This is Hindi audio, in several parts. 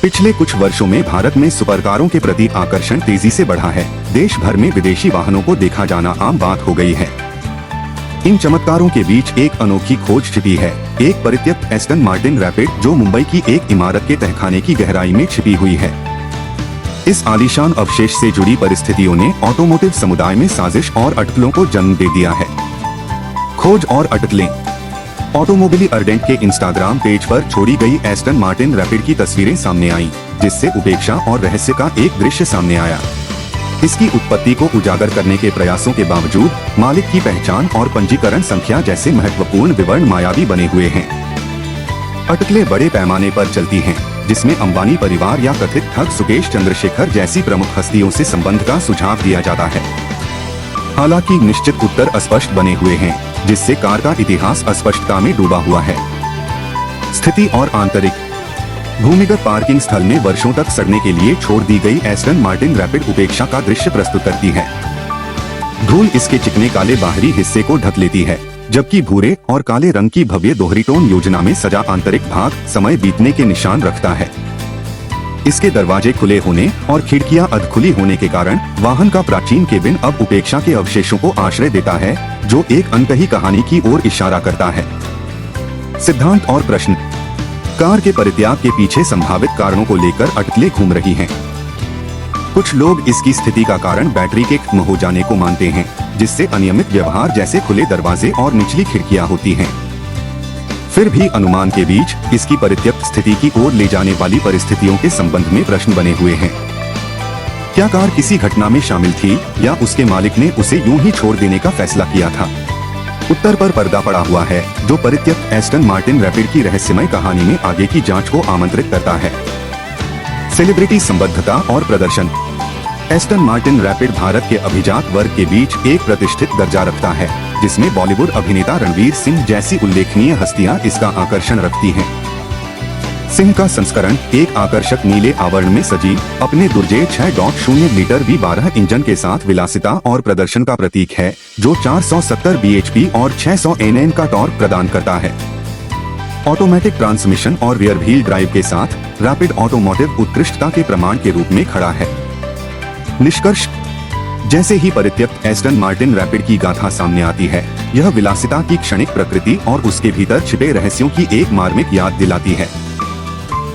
पिछले कुछ वर्षों में भारत में सुपरकारों के प्रति आकर्षण तेजी से बढ़ा है। देश भर में विदेशी वाहनों को देखा जाना आम बात हो गई है। इन चमत्कारों के बीच एक अनोखी खोज छिपी है, एक परित्यक्त एस्टन मार्टिन रैपिड जो मुंबई की एक इमारत के तहखाने की गहराई में छिपी हुई है। इस आलीशान अवशेष से जुड़ी परिस्थितियों ने ऑटोमोटिव समुदाय में साजिश और अटकलों को जन्म दे दिया है। खोज और अटकलें। ऑटोमोबिली अर्डेंट के इंस्टाग्राम पेज पर छोड़ी गई एस्टन मार्टिन रैपिड की तस्वीरें सामने आईं, जिससे उपेक्षा और रहस्य का एक दृश्य सामने आया। इसकी उत्पत्ति को उजागर करने के प्रयासों के बावजूद मालिक की पहचान और पंजीकरण संख्या जैसे महत्वपूर्ण विवरण मायावी बने हुए हैं। अटकलें बड़े पैमाने पर चलती हैं, जिसमें अंबानी परिवार या कथित ठग सुकेश चंद्रशेखर जैसी प्रमुख हस्तियों से संबंध का सुझाव दिया जाता है। हालांकि निश्चित उत्तर अस्पष्ट बने हुए हैं, जिससे कार का इतिहास अस्पष्टता में डूबा हुआ है। स्थिति और आंतरिक। भूमिगत पार्किंग स्थल में वर्षों तक सड़ने के लिए छोड़ दी गई एस्टन मार्टिन रैपिड उपेक्षा का दृश्य प्रस्तुत करती है। धूल इसके चिकने काले बाहरी हिस्से को ढक लेती है, जबकि भूरे और काले रंग की भव्य दोहरी टोन योजना में सजा आंतरिक भाग समय बीतने के निशान रखता है। इसके दरवाजे खुले होने और खिड़कियां अधखुली होने के कारण वाहन का प्राचीन केबिन अब उपेक्षा के अवशेषों को आश्रय देता है, जो एक अनकही कहानी की ओर इशारा करता है। सिद्धांत और प्रश्न। कार के परित्याग के पीछे संभावित कारणों को लेकर अटकलें घूम रही हैं। कुछ लोग इसकी स्थिति का कारण बैटरी के खत्म हो जाने को मानते हैं, जिससे अनियमित व्यवहार जैसे खुले दरवाजे और निचली खिड़कियां होती हैं। फिर भी अनुमान के बीच इसकी परित्यक्त स्थिति की ओर ले जाने वाली परिस्थितियों के संबंध में प्रश्न बने हुए हैं। क्या कार किसी घटना में शामिल थी या उसके मालिक ने उसे यूं ही छोड़ देने का फैसला किया था? उत्तर पर पर्दा पड़ा हुआ है, जो परित्यक्त एस्टन मार्टिन रैपिड की रहस्यमय कहानी में आगे की जांच को आमंत्रित करता है। सेलिब्रिटी संबद्धता और प्रदर्शन। एस्टन मार्टिन रैपिड भारत के अभिजात वर्ग के बीच एक प्रतिष्ठित दर्जा रखता है, जिसमें बॉलीवुड अभिनेता रणवीर सिंह जैसी उल्लेखनीय हस्तियां इसका आकर्षण रखती हैं। सिंह का संस्करण एक आकर्षक नीले आवरण में सजी अपने दुर्जेय 6.0 लीटर V12 इंजन के साथ विलासिता और प्रदर्शन का प्रतीक है, जो 470 bhp और 600 Nm का टॉर्क प्रदान करता है। ऑटोमेटिक ट्रांसमिशन और रियर व्हील ड्राइव के साथ रैपिड ऑटोमोटिव उत्कृष्टता के प्रमाण के रूप में खड़ा है। निष्कर्ष। जैसे ही परित्यक्त एस्टन मार्टिन रैपिड की गाथा सामने आती है, यह विलासिता की क्षणिक प्रकृति और उसके भीतर छिपे रहस्यों की एक मार्मिक याद दिलाती है।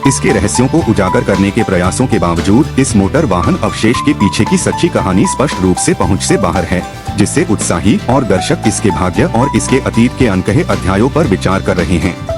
इसके रहस्यों को उजागर करने के प्रयासों के बावजूद इस मोटर वाहन अवशेष के पीछे की सच्ची कहानी स्पष्ट रूप से पहुंच से बाहर है, जिससे उत्साही और दर्शक इसके भाग्य और इसके अतीत के अनकहे अध्यायों पर विचार कर रहे हैं।